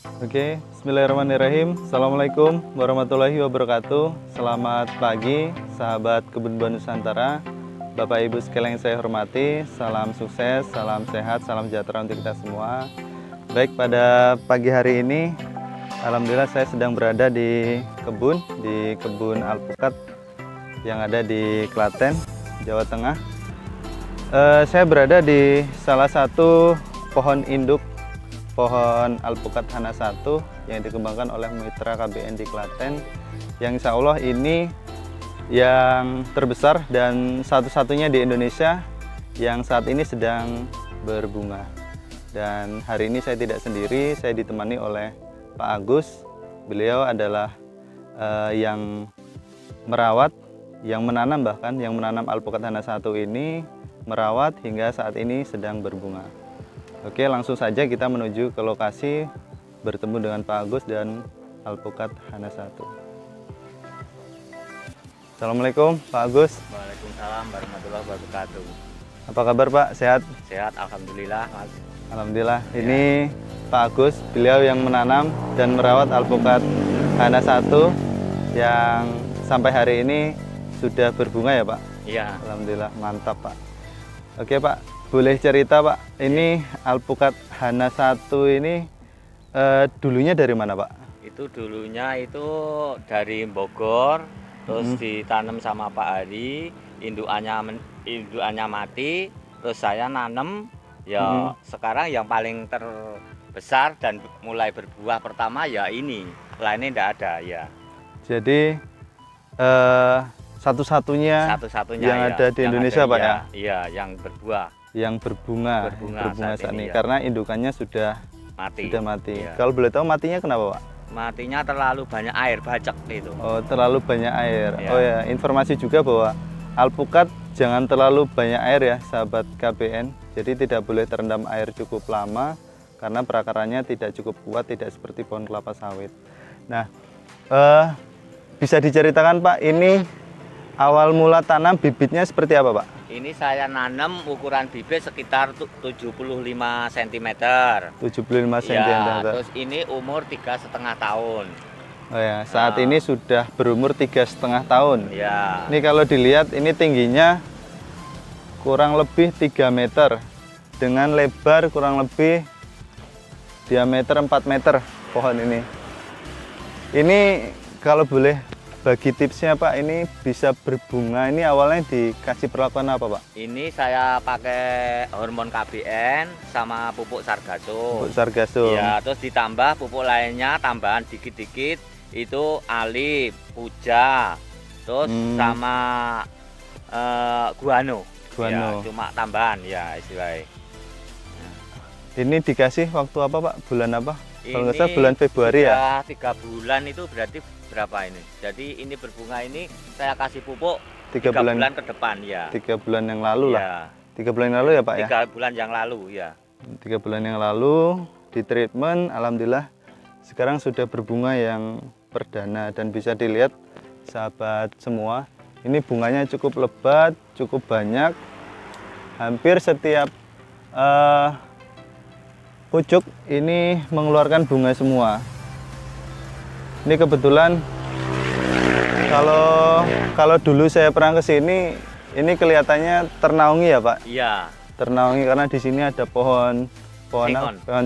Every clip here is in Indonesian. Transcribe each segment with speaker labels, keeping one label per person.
Speaker 1: Oke, bismillahirrahmanirrahim. Assalamualaikum warahmatullahi wabarakatuh. Selamat pagi, sahabat Kebun Buah Nusantara. Bapak Ibu sekalian yang saya hormati, salam sukses, salam sehat, salam sejahtera untuk kita semua. Baik, pada pagi hari ini, alhamdulillah saya sedang berada di kebun alpukat yang ada di Klaten, Jawa Tengah. Saya berada di salah satu pohon induk pohon alpukat Hana 1 yang dikembangkan oleh Mitra KBN di Klaten, yang insya Allah ini yang terbesar dan satu-satunya di Indonesia yang saat ini sedang berbunga. Dan hari ini saya tidak sendiri, saya ditemani oleh Pak Agus. Beliau adalah yang merawat, yang menanam alpukat Hana 1 ini, merawat hingga saat ini sedang berbunga. Oke, langsung saja kita menuju ke lokasi bertemu dengan Pak Agus dan alpukat Hana 1. Assalamualaikum Pak Agus.
Speaker 2: Waalaikumsalam warahmatullahi wabarakatuh.
Speaker 1: Apa kabar Pak? Sehat?
Speaker 2: Sehat, alhamdulillah Mas.
Speaker 1: Alhamdulillah. Ini Pak Agus, beliau yang menanam dan merawat alpukat Hana 1 yang sampai hari ini sudah berbunga ya Pak?
Speaker 2: Iya.
Speaker 1: Alhamdulillah, mantap Pak. Oke Pak, boleh cerita Pak, ini alpukat Hana 1 ini dulunya dari mana Pak?
Speaker 2: Itu dulunya itu dari Bogor, terus ditanam sama Pak Hari, indukannya mati, terus saya nanam. Ya sekarang yang paling terbesar dan mulai berbuah pertama ya ini, lainnya tidak ada ya.
Speaker 1: Jadi satu-satunya yang
Speaker 2: ya,
Speaker 1: ada di Indonesia Pak ya?
Speaker 2: Iya, yang berbuah.
Speaker 1: Yang berbunga saat ini
Speaker 2: ya.
Speaker 1: Karena indukannya sudah mati.
Speaker 2: Ya.
Speaker 1: Kalau boleh tahu matinya kenapa Pak?
Speaker 2: Matinya terlalu banyak air, bacek itu.
Speaker 1: Oh, terlalu banyak air.
Speaker 2: Ya.
Speaker 1: Oh ya, informasi juga bahwa alpukat jangan terlalu banyak air ya sahabat KBN. Jadi tidak boleh terendam air cukup lama karena perakarannya tidak cukup kuat, tidak seperti pohon kelapa sawit. Nah, bisa diceritakan Pak, ini awal mula tanam bibitnya seperti apa Pak?
Speaker 2: Ini saya nanam ukuran bibit sekitar 75 cm.
Speaker 1: 75 cm.
Speaker 2: Ya, terus ini umur 3,5 tahun.
Speaker 1: Oh ya, saat ini sudah berumur 3,5 tahun.
Speaker 2: Ya.
Speaker 1: Ini kalau dilihat ini tingginya kurang lebih 3 meter dengan lebar kurang lebih diameter 4 meter pohon ini. Ini kalau boleh bagi tipsnya Pak, ini bisa berbunga ini awalnya dikasih perlakuan apa Pak?
Speaker 2: Ini saya pakai hormon KBN sama pupuk sargasum.
Speaker 1: Pupuk sargasum.
Speaker 2: Ya, terus ditambah pupuk lainnya tambahan dikit-dikit itu alip, puja, terus sama guano. Ya, cuma tambahan ya istilahnya.
Speaker 1: Ini dikasih waktu apa Pak? Bulan apa? Kalau nggak salah bulan Februari ya?
Speaker 2: 3 bulan itu berarti berapa ini? Jadi ini berbunga ini saya kasih pupuk
Speaker 1: 3 bulan
Speaker 2: ke depan ya.
Speaker 1: 3 bulan yang lalu
Speaker 2: ya.
Speaker 1: lah. 3 bulan yang lalu ya Pak ya?
Speaker 2: 3 bulan yang lalu ya.
Speaker 1: 3 bulan yang lalu di treatment, alhamdulillah sekarang sudah berbunga yang perdana dan bisa dilihat sahabat semua. Ini bunganya cukup lebat, cukup banyak. Hampir setiap pucuk ini mengeluarkan bunga semua. Ini kebetulan kalau dulu saya pernah ke sini, ini kelihatannya ternaungi ya Pak?
Speaker 2: Iya.
Speaker 1: Ternaungi karena di sini ada pohon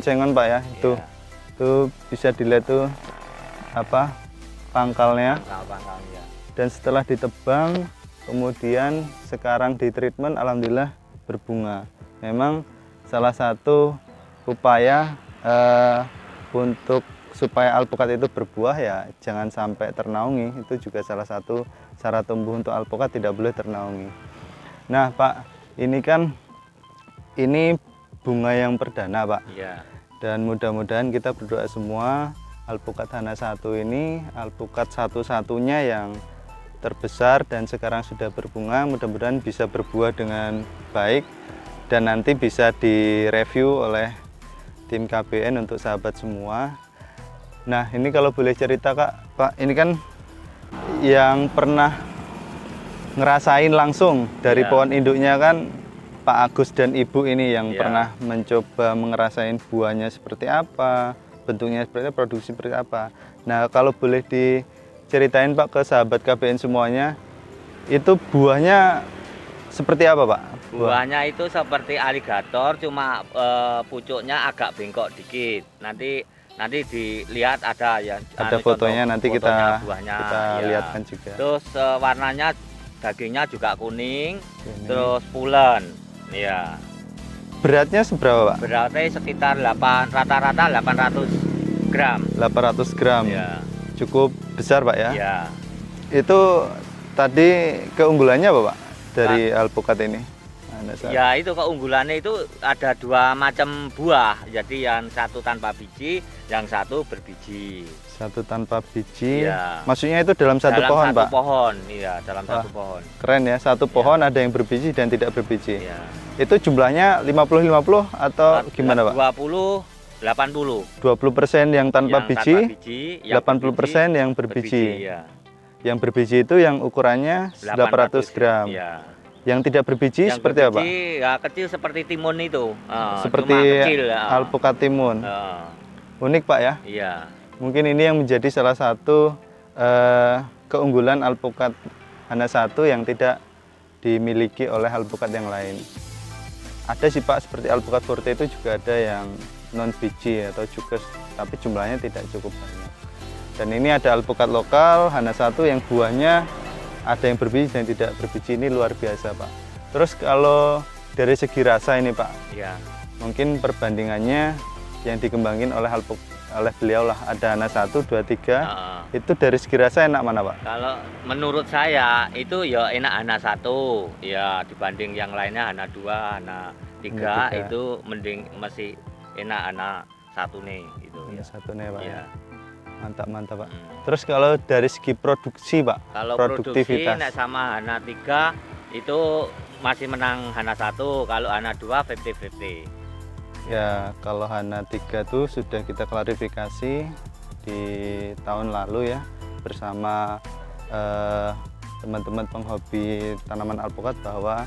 Speaker 1: sengon Pak ya. Itu bisa dilihat tuh apa pangkalnya.
Speaker 2: Pangkalnya.
Speaker 1: Dan setelah ditebang, kemudian sekarang di treatment, alhamdulillah berbunga. Memang salah satu upaya untuk supaya alpukat itu berbuah ya jangan sampai ternaungi. Itu juga salah satu cara tumbuh untuk alpukat, tidak boleh ternaungi. Nah Pak, ini bunga yang perdana Pak.
Speaker 2: Iya.
Speaker 1: Dan mudah-mudahan kita berdoa semua alpukat Hana 1 ini alpukat satu-satunya yang terbesar dan sekarang sudah berbunga, mudah-mudahan bisa berbuah dengan baik dan nanti bisa direview oleh tim KBN untuk sahabat semua. Nah ini kalau boleh cerita Pak, ini kan yang pernah ngerasain langsung dari pohon induknya kan Pak Agus dan Ibu ini yang pernah mencoba ngerasain buahnya seperti apa, bentuknya seperti apa, produksi seperti apa. Nah, kalau boleh diceritain Pak ke sahabat KBN semuanya, itu buahnya seperti apa Pak?
Speaker 2: Buahnya itu seperti aligator, cuma pucuknya agak bengkok dikit. Nanti dilihat ada ya.
Speaker 1: Ada fotonya, nanti kita
Speaker 2: buahnya, ya.
Speaker 1: lihatkan juga.
Speaker 2: Terus warnanya dagingnya juga kuning, terus pulen. Ya.
Speaker 1: Beratnya seberapa Pak?
Speaker 2: Beratnya sekitar rata-rata 800 gram.
Speaker 1: 800 gram.
Speaker 2: Ya.
Speaker 1: Cukup besar Pak ya?
Speaker 2: Ya.
Speaker 1: Itu tadi keunggulannya apa Pak dari alpukat ini?
Speaker 2: Ya, itu keunggulannya itu ada 2 macam buah. Jadi yang satu tanpa biji, yang satu berbiji.
Speaker 1: Satu tanpa biji.
Speaker 2: Ya.
Speaker 1: Maksudnya itu dalam satu pohon
Speaker 2: satu
Speaker 1: Pak?
Speaker 2: Pohon, iya, dalam satu pohon.
Speaker 1: Keren ya, satu pohon ada yang berbiji dan tidak berbiji.
Speaker 2: Ya.
Speaker 1: Itu jumlahnya 50-50 atau gimana Pak?
Speaker 2: 20-80.
Speaker 1: 20% yang tanpa biji,
Speaker 2: yang
Speaker 1: 80% yang berbiji.
Speaker 2: Ya.
Speaker 1: Yang berbiji itu yang ukurannya 800 gram.
Speaker 2: Ya.
Speaker 1: Yang tidak berbiji
Speaker 2: Yang
Speaker 1: seperti apa?
Speaker 2: Ya, kecil seperti timun itu.
Speaker 1: Seperti
Speaker 2: kecil,
Speaker 1: alpukat timun. Unik Pak ya?
Speaker 2: Iya.
Speaker 1: Mungkin ini yang menjadi salah satu keunggulan alpukat Hana 1 yang tidak dimiliki oleh alpukat yang lain. Ada sih Pak, seperti alpukat forte itu juga ada yang non biji atau cukes, tapi jumlahnya tidak cukup banyak. Dan ini ada alpukat lokal Hana 1 yang buahnya ada yang berbiji dan tidak berbiji, ini luar biasa Pak. Terus kalau dari segi rasa ini Pak,
Speaker 2: ya.
Speaker 1: Mungkin perbandingannya yang dikembangin oleh beliau lah, ada Hana 1, 2, 3. Itu dari segi rasa enak mana Pak?
Speaker 2: Kalau menurut saya itu ya enak Hana 1, ya dibanding yang lainnya Hana 2, Hana 3 itu mending masih enak Hana 1 nih gitu.
Speaker 1: Hana 1 nih Pak.
Speaker 2: Ya.
Speaker 1: Mantap Pak. Terus kalau dari segi produksi Pak,
Speaker 2: kalau
Speaker 1: produktivitas
Speaker 2: produksi sama Hana 3 itu masih menang Hana 1, kalau Hana 2 50-50.
Speaker 1: Ya, kalau Hana 3 tuh sudah kita klarifikasi di tahun lalu ya, bersama teman-teman penghobi tanaman alpukat bahwa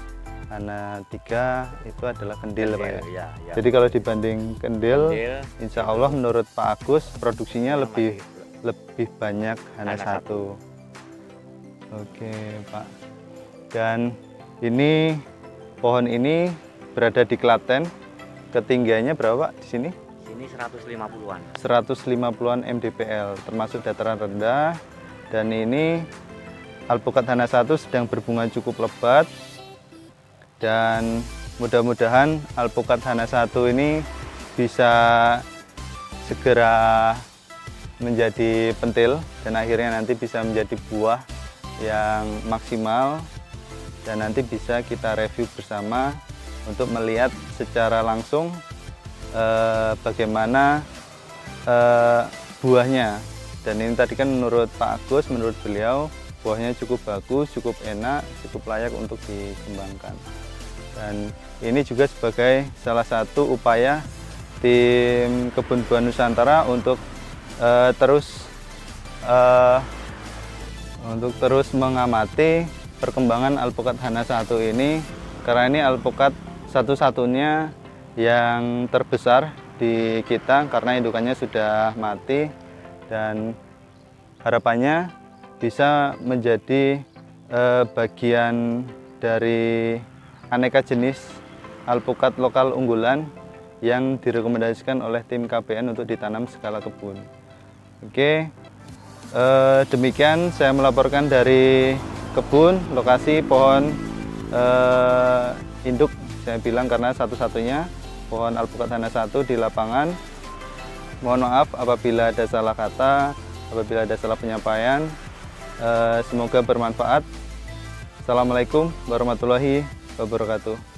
Speaker 1: Hana 3 itu adalah kendil Pak ya. Jadi kalau dibanding kendil, insya Allah menurut Pak Agus produksinya lebih banyak Hana 1. Oke Pak. Dan ini pohon ini berada di Klaten. Ketinggiannya berapa Pak di sini?
Speaker 2: Sini 150-an.
Speaker 1: 150-an mdpl, termasuk dataran rendah. Dan ini alpukat Hana 1 sedang berbunga cukup lebat. Dan mudah-mudahan alpukat Hana 1 ini bisa segera menjadi pentil dan akhirnya nanti bisa menjadi buah yang maksimal, dan nanti bisa kita review bersama untuk melihat secara langsung bagaimana buahnya. Dan ini tadi kan menurut Pak Agus, menurut beliau buahnya cukup bagus, cukup enak, cukup layak untuk dikembangkan. Dan ini juga sebagai salah satu upaya tim Kebun Buah Nusantara untuk terus mengamati perkembangan alpukat Hana 1 ini, karena ini alpukat satu-satunya yang terbesar di kita karena indukannya sudah mati, dan harapannya bisa menjadi bagian dari aneka jenis alpukat lokal unggulan yang direkomendasikan oleh tim KBN untuk ditanam skala kebun. Oke, demikian saya melaporkan dari kebun, lokasi pohon induk, saya bilang karena satu-satunya pohon alpukat Hana 1 di lapangan. Mohon maaf apabila ada salah kata, apabila ada salah penyampaian. Semoga bermanfaat. Assalamualaikum warahmatullahi wabarakatuh.